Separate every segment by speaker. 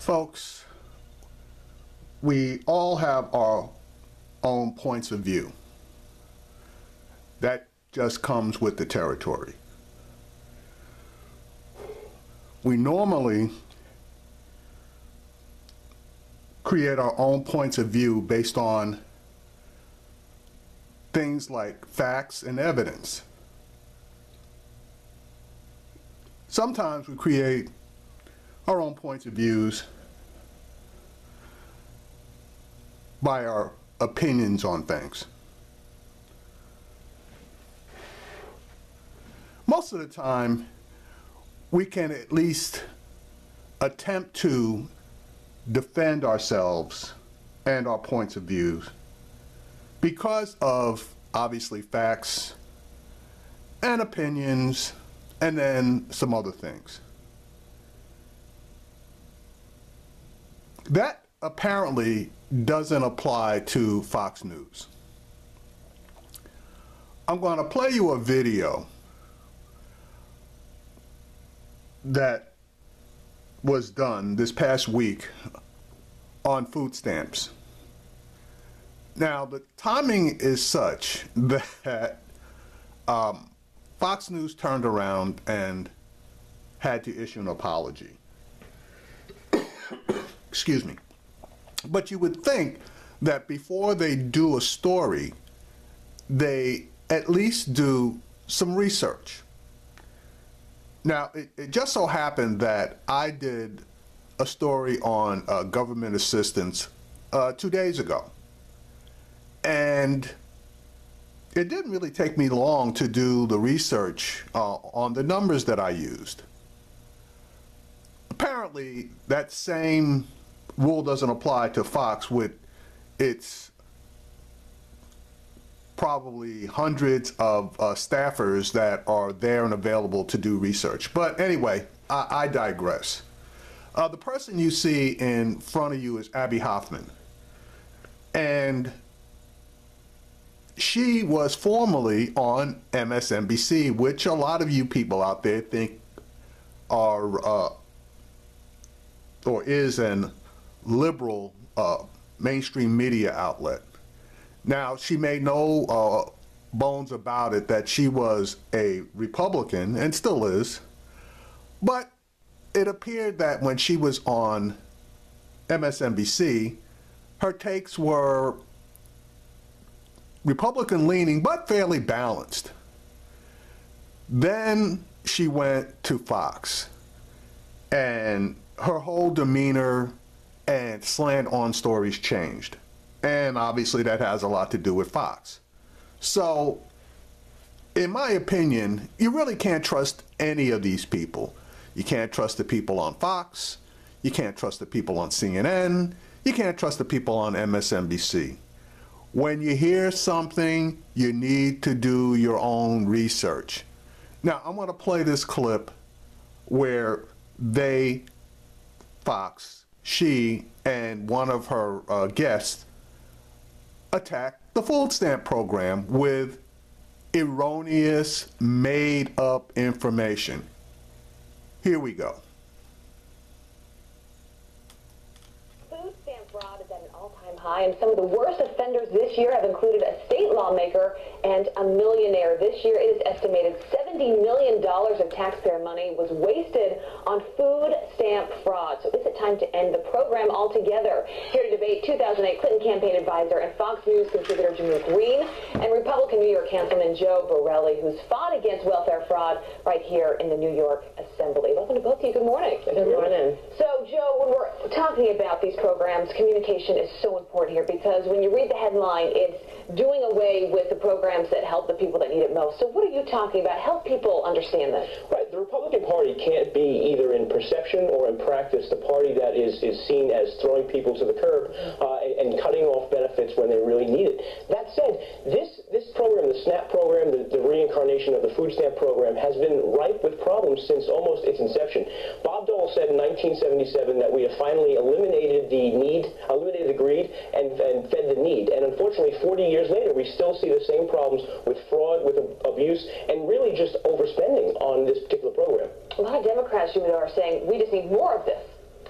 Speaker 1: Folks, we all have our own points of view. That just comes with the territory. We normally create our own points of view based on things like facts and evidence. Sometimes we create our own points of views by our opinions on things. Most of the time, we can at least attempt to defend ourselves and our points of views because of, obviously, facts and opinions, and then some other things. That apparently doesn't apply to Fox News. I'm going to play you a video that was done this past week on food stamps. Now, the timing is such that Fox News turned around and had to issue an apology. Excuse me. But you would think that before they do a story, they at least do some research. Now, it just so happened that I did a story on government assistance 2 days ago. And it didn't really take me long to do the research on the numbers that I used. Apparently, that same rule doesn't apply to Fox with its probably hundreds of staffers that are there and available to do research. But anyway, I digress. The person you see in front of you is Abby Huffman. And she was formerly on MSNBC, which a lot of you people out there think are or is an liberal mainstream media outlet. Now, she made no bones about it that she was a Republican, and still is, but it appeared that when she was on MSNBC, her takes were Republican leaning, but fairly balanced. Then she went to Fox, and her whole demeanor and slant on stories changed. And obviously that has a lot to do with Fox. So, in my opinion, you really can't trust any of these people. You can't trust the people on Fox. You can't trust the people on CNN. You can't trust the people on MSNBC. When you hear something, you need to do your own research. Now, I'm going to play this clip where they, Fox, she, and one of her guests attacked the food stamp program with erroneous, made-up information. Here we go.
Speaker 2: Food stamp fraud is at an all-time high, and some of the worst offenders this year have included a state lawmaker and a millionaire. This year, it is estimated $70 million of taxpayer money was wasted on food stamp fraud. So is it time to end the program altogether? Here to debate, 2008 Clinton campaign advisor and Fox News contributor Jimmy Green and Republican New York Councilman Joe Borelli, who's fought against welfare fraud right here in the New York Assembly. Welcome to both of you. Good morning.
Speaker 3: Good morning.
Speaker 2: So, Joe, when we're talking about these programs, communication is so important here because when you read the headline, it's doing away with the programs that help the people that need it most. So what are you talking about? Help people understand this.
Speaker 3: Right. The Republican Party can't be either in perception or in practice the party that is seen as throwing people to the curb and cutting off benefits when they really need it. That said, this program, the SNAP program, the reincarnation of the food stamp program, has been ripe with problems since almost its inception. Bob Dole said in 1977 that we have finally eliminated the greed and fed the need. And unfortunately, 40 years later, we still see the same problems with fraud, with abuse, and really just overspending on this particular program.
Speaker 2: A lot of Democrats, you are saying, we just need more of this.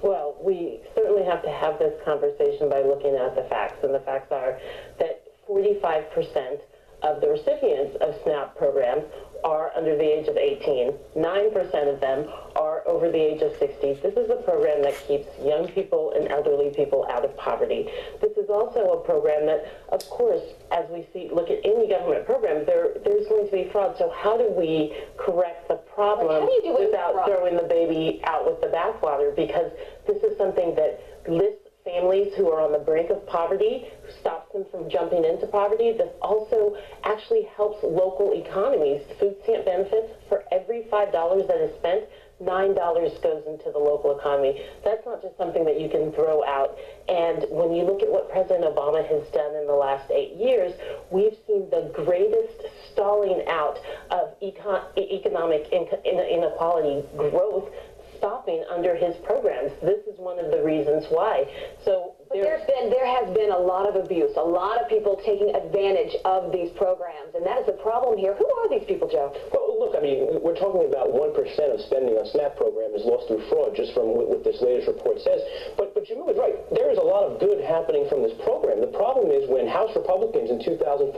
Speaker 4: Well, we have to have this conversation by looking at the facts. And the facts are that 45% of the recipients of SNAP programs are under the age of 18. 9% of them are over the age of 60. This is a program that keeps young people and elderly people out of poverty. This is also a program that, of course, as we look at any government program, there's going to be fraud. So how do we correct the problem without throwing the baby out with the bathwater? Because this is something that lists families who are on the brink of poverty, stops them from jumping into poverty. This also actually helps local economies. Food stamp benefits, for every $5 that is spent, $9 goes into the local economy. That's not just something that you can throw out. And when you look at what President Obama has done in the last 8 years, we've seen the greatest stalling out of economic inequality growth stopping under his programs. This is one of the reasons why. So
Speaker 2: there has been a lot of abuse, a lot of people taking advantage of these programs, and that is the problem here. Who are these people, Joe?
Speaker 3: Well, look, I mean, we're talking about 1% of spending on SNAP program is lost through fraud, just from what this latest report says. But Jimmy was right. There is a lot of good happening from this program. The problem is when House Republicans in 2014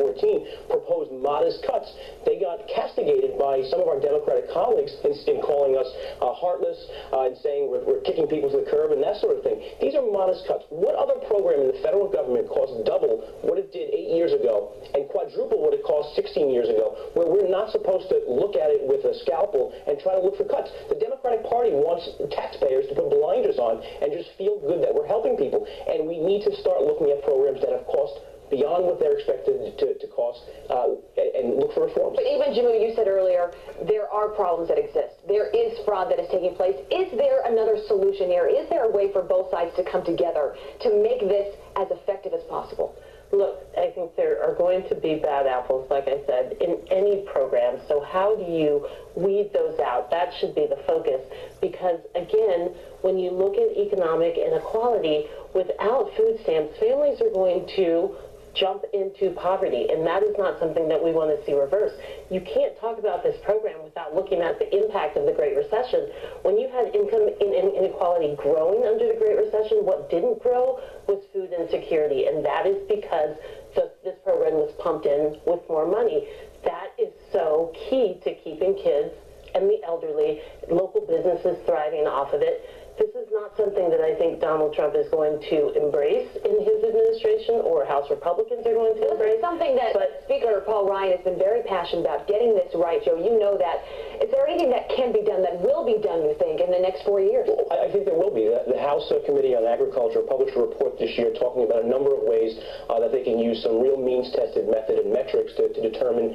Speaker 3: proposed modest cuts, they got castigated by some of our Democratic colleagues in calling us heartless, and saying we're kicking people to the curb and that sort of thing. These are modest cuts. What other program in the federal government costs double what it did 8 years ago and quadruple what it cost 16 years ago, where we're not supposed to look at it with a scalpel and try to look for cuts? The Democratic Party wants taxpayers to put blinders on and just feel good that we're helping people. And we need to start looking at programs that have cost beyond what they're expected to cost, and look for reforms.
Speaker 2: But even, Jimmy, you said earlier, there are problems that exist. There is fraud that is taking place. Is there another solution here? Is there a way for both sides to come together to make this as effective as possible?
Speaker 4: Look, I think there are going to be bad apples, like I said, in any program. So how do you weed those out? That should be the focus. Because, again, when you look at economic inequality, without food stamps, families are going to jump into poverty, and that is not something that we want to see reverse. You can't talk about this program without looking at the impact of the Great Recession. When you had income inequality growing under the Great Recession, what didn't grow was food insecurity, and that is because this program was pumped in with more money. That is so key to keeping kids and the elderly, local businesses thriving off of it. This is not something that I think Donald Trump is going to embrace in his administration, or House Republicans are going to embrace.
Speaker 2: This is something that Speaker Paul Ryan has been very passionate about, getting this right, Joe. You know that. Is there anything that can be done, that will be done, you think, in the next 4 years?
Speaker 3: Well, I think there will be. The House Committee on Agriculture published a report this year talking about a number of ways that they can use some real means-tested method and metrics to determine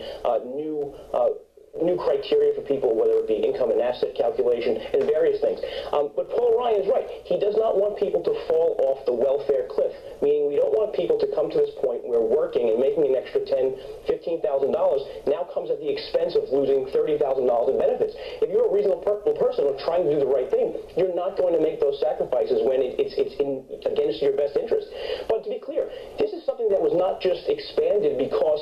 Speaker 3: new criteria for people, whether it be income and asset calculation and various things. But Paul Ryan is right. He does not want people to fall off the welfare cliff, meaning we don't want people to come to this point where working and making an extra $10,000, $15,000 now comes at the expense of losing $30,000 in benefits. If you're a reasonable person or trying to do the right thing, you're not going to make those sacrifices when it's against your best interest. But to be clear, this is something that was not just expanded because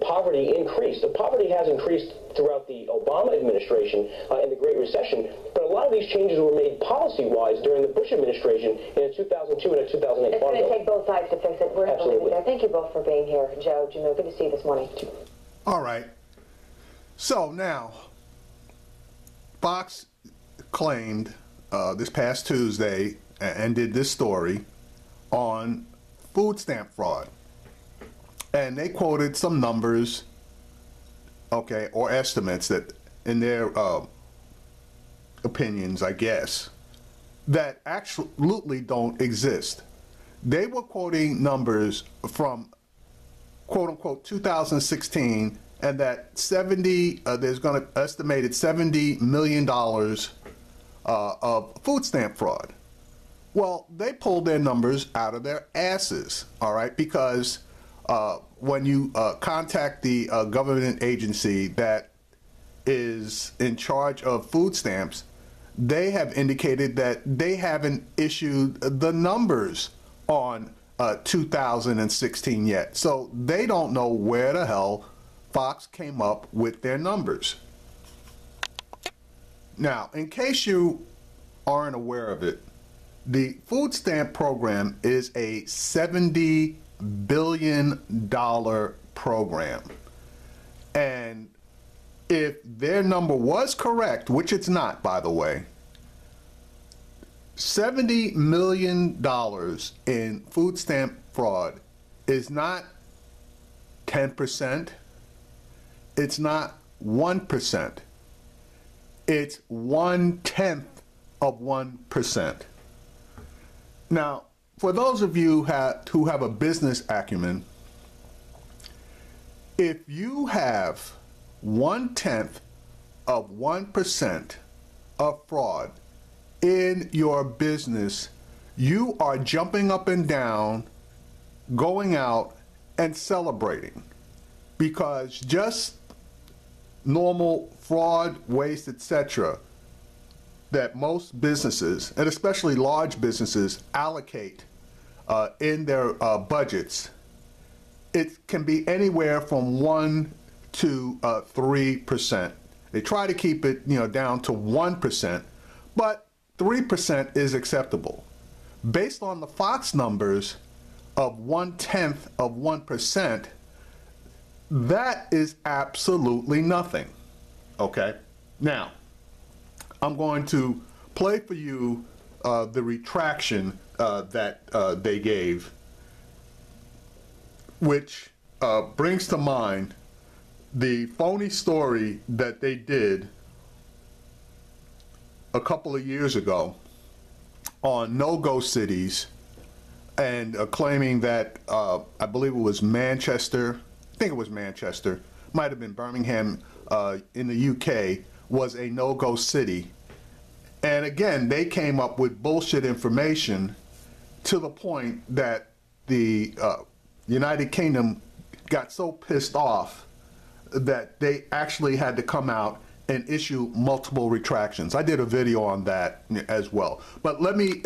Speaker 3: poverty increased. The poverty has increased throughout the Obama administration and the Great Recession, but a lot of these changes were made policy-wise during the Bush administration in a 2002 and a 2008
Speaker 2: It's going to take both sides to fix it. We're
Speaker 3: Absolutely.
Speaker 2: there. Thank you both for being here. Joe, Jamil, good to see you this morning.
Speaker 1: All right. So now, Fox claimed this past Tuesday and did this story on food stamp fraud. And they quoted some numbers, okay, or estimates that in their opinions, I guess, that absolutely don't exist. They were quoting numbers from quote unquote 2016, and that there's going to estimated $70 million of food stamp fraud. Well, they pulled their numbers out of their asses, all right, because when you contact the government agency that is in charge of food stamps, they have indicated that they haven't issued the numbers on 2016 yet. So they don't know where the hell Fox came up with their numbers. Now, in case you aren't aware of it, The food stamp program is a $70 billion program. And if their number was correct, which it's not, by the way, $70 million in food stamp fraud is not 10%. It's not 1%. It's 1/10 of 1%. Now, for those of you who have a business acumen, if you have 1/10 of 1% of fraud in your business, you are jumping up and down, going out and celebrating, because just normal fraud, waste, etc., that most businesses, and especially large businesses, allocate in their budgets, it can be anywhere from 1 to 3%. They try to keep it, down to 1%, but 3% is acceptable. Based on the Fox numbers of 1/10 of 1%, that is absolutely nothing. Okay? Now, I'm going to play for you the retraction that they gave, which brings to mind the phony story that they did a couple of years ago on no-go cities, and claiming that I believe it was Manchester, I think it was Manchester, might have been Birmingham in the UK, was a no-go city. And again, they came up with bullshit information to the point that the United Kingdom got so pissed off that they actually had to come out and issue multiple retractions. I did a video on that as well. But let me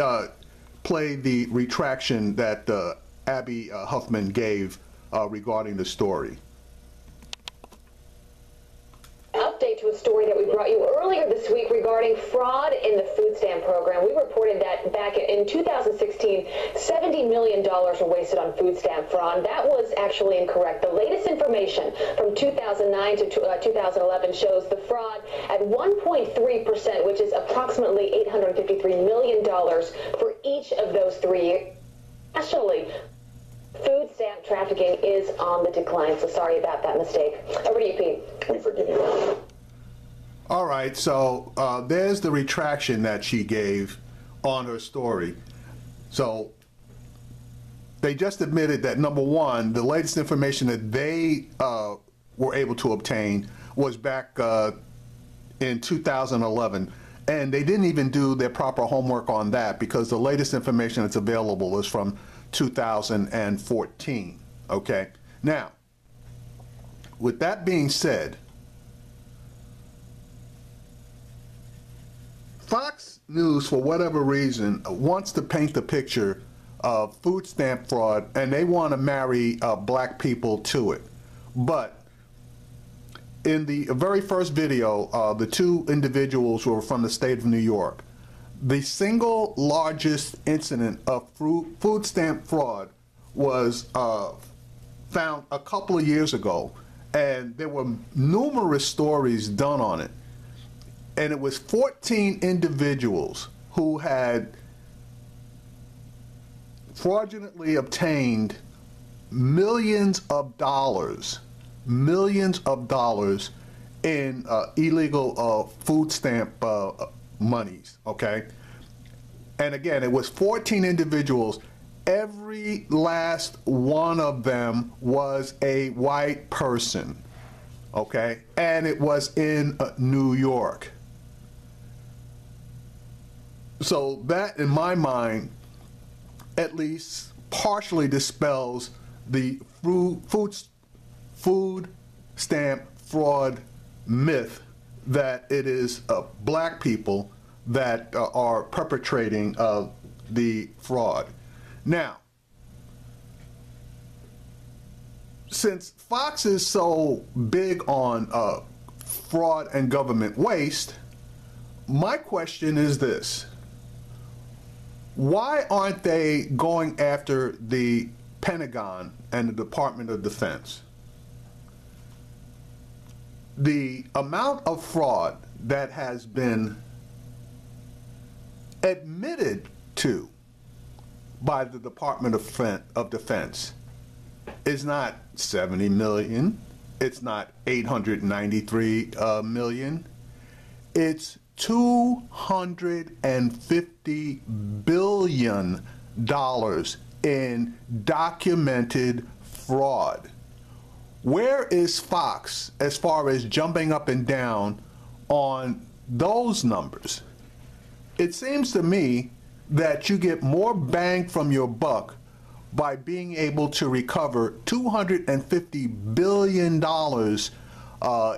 Speaker 1: play the retraction that Abby Huffman gave regarding the story.
Speaker 2: Update to a story that we brought you earlier this week regarding fraud in the food stamp program. We reported that back in 2016, $70 million were wasted on food stamp fraud. That was actually incorrect. The latest information from 2009 to 2011 shows the fraud at 1.3%, which is approximately $853 million for each of those 3 years. Nationally, food stamp trafficking is on the decline, so sorry about that mistake. Over to you, Pete.
Speaker 3: We forgive you.
Speaker 1: All right, so there's the retraction that she gave on her story. So they just admitted that, number one, the latest information that they were able to obtain was back in 2011. And they didn't even do their proper homework on that, because the latest information that's available is from 2014. Okay? Now, with that being said, Fox News, for whatever reason, wants to paint the picture of food stamp fraud, and they want to marry black people to it. But in the very first video, the 2 individuals were from the state of New York. The single largest incident of food stamp fraud was found a couple of years ago, and there were numerous stories done on it. And it was 14 individuals who had fraudulently obtained millions of dollars in illegal food stamp monies, okay? And again, it was 14 individuals. Every last one of them was a white person, okay? And it was in New York. So that, in my mind, at least partially dispels the food stamp fraud myth that it is black people that are perpetrating the fraud. Now, since Fox is so big on fraud and government waste, my question is this: why aren't they going after the Pentagon and the Department of Defense? The amount of fraud that has been admitted to by the Department of Defense is not 70 million, it's not 893 million, it's $250 billion in documented fraud. Where is Fox as far as jumping up and down on those numbers? It seems to me that you get more bang from your buck by being able to recover $250 billion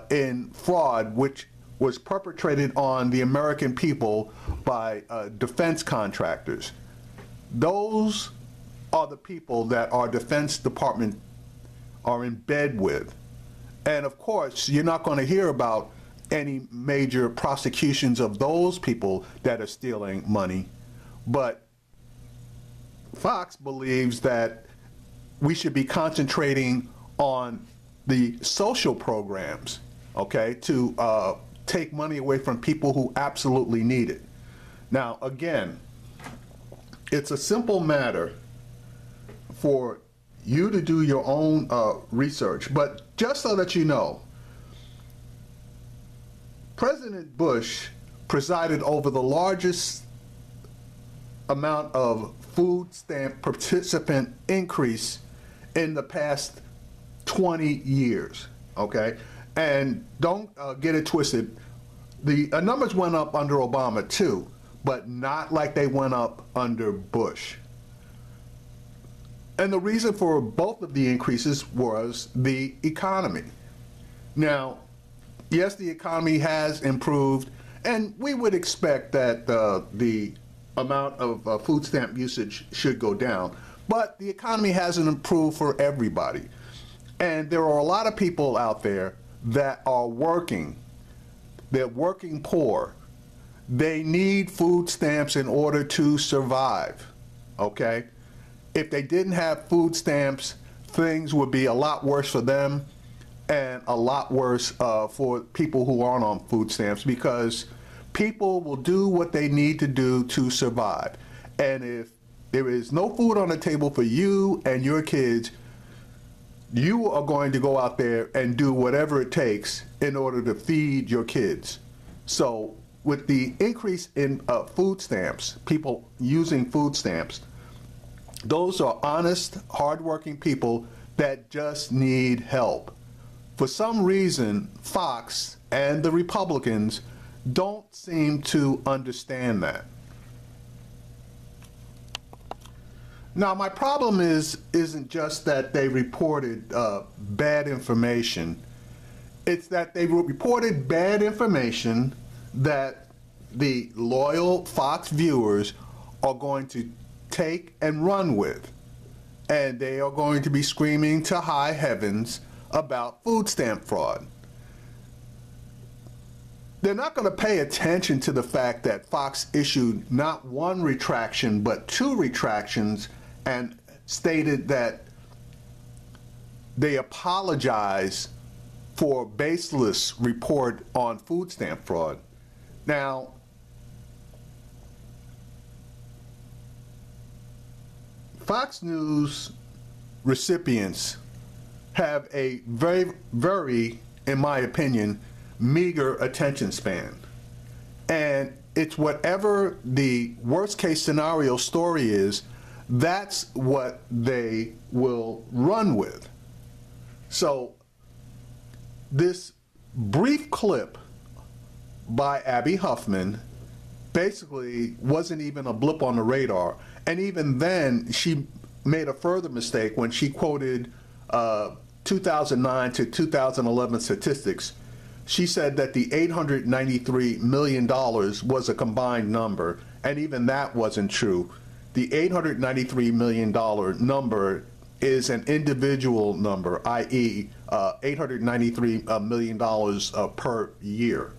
Speaker 1: in fraud, which was perpetrated on the American people by defense contractors. Those are the people that our Defense Department are in bed with. And of course, you're not going to hear about any major prosecutions of those people that are stealing money. But Fox believes that we should be concentrating on the social programs, okay, to take money away from people who absolutely need it. Now, again, it's a simple matter for you to do your own research, but just so that you know, President Bush presided over the largest amount of food stamp participant increase in the past 20 years, okay? And don't get it twisted. The numbers went up under Obama too, but not like they went up under Bush. And the reason for both of the increases was the economy. Now, yes, the economy has improved, and we would expect that the amount of food stamp usage should go down, but the economy hasn't improved for everybody. And there are a lot of people out there that are working. They're working poor. They need food stamps in order to survive, okay? If they didn't have food stamps, things would be a lot worse for them and a lot worse for people who aren't on food stamps, because people will do what they need to do to survive. And if there is no food on the table for you and your kids, you are going to go out there and do whatever it takes in order to feed your kids. So with the increase in food stamps, people using food stamps, those are honest, hardworking people that just need help. For some reason, Fox and the Republicans don't seem to understand that. Now, my problem isn't just that they reported bad information. It's that they reported bad information that the loyal Fox viewers are going to take and run with. And they are going to be screaming to high heavens about food stamp fraud. They're not going to pay attention to the fact that Fox issued not one retraction, but 2 retractions and stated that they apologize for baseless report on food stamp fraud. Now, Fox News recipients have a very, in my opinion, meager attention span. And it's whatever the worst case scenario story is, that's what they will run with. So this brief clip by Abby Huffman basically wasn't even a blip on the radar. And even then, she made a further mistake when she quoted 2009 to 2011 statistics. She said that the $893 million was a combined number, and even that wasn't true. The $893 million number is an individual number, i.e. $893 million per year,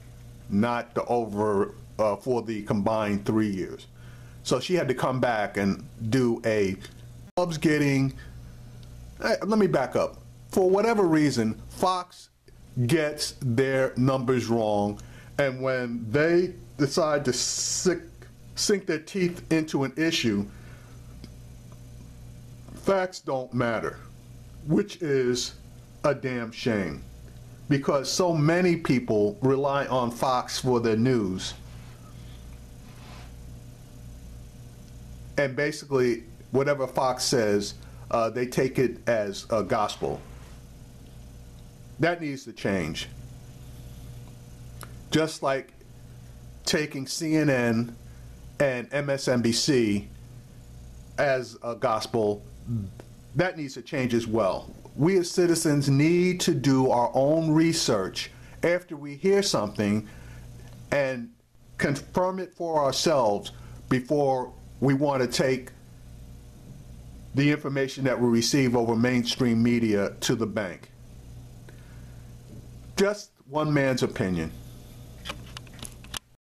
Speaker 1: not the over for the combined 3 years. So she had to come back and do a Cubs getting. Let me back up. For whatever reason, Fox gets their numbers wrong, and when they decide to sink their teeth into an issue, facts don't matter, which is a damn shame, because so many people rely on Fox for their news. And basically, whatever Fox says, they take it as gospel. That needs to change. Just like taking CNN and MSNBC as a gospel, that needs to change as well. We as citizens need to do our own research after we hear something and confirm it for ourselves before we want to take the information that we receive over mainstream media to the bank. Just one man's opinion.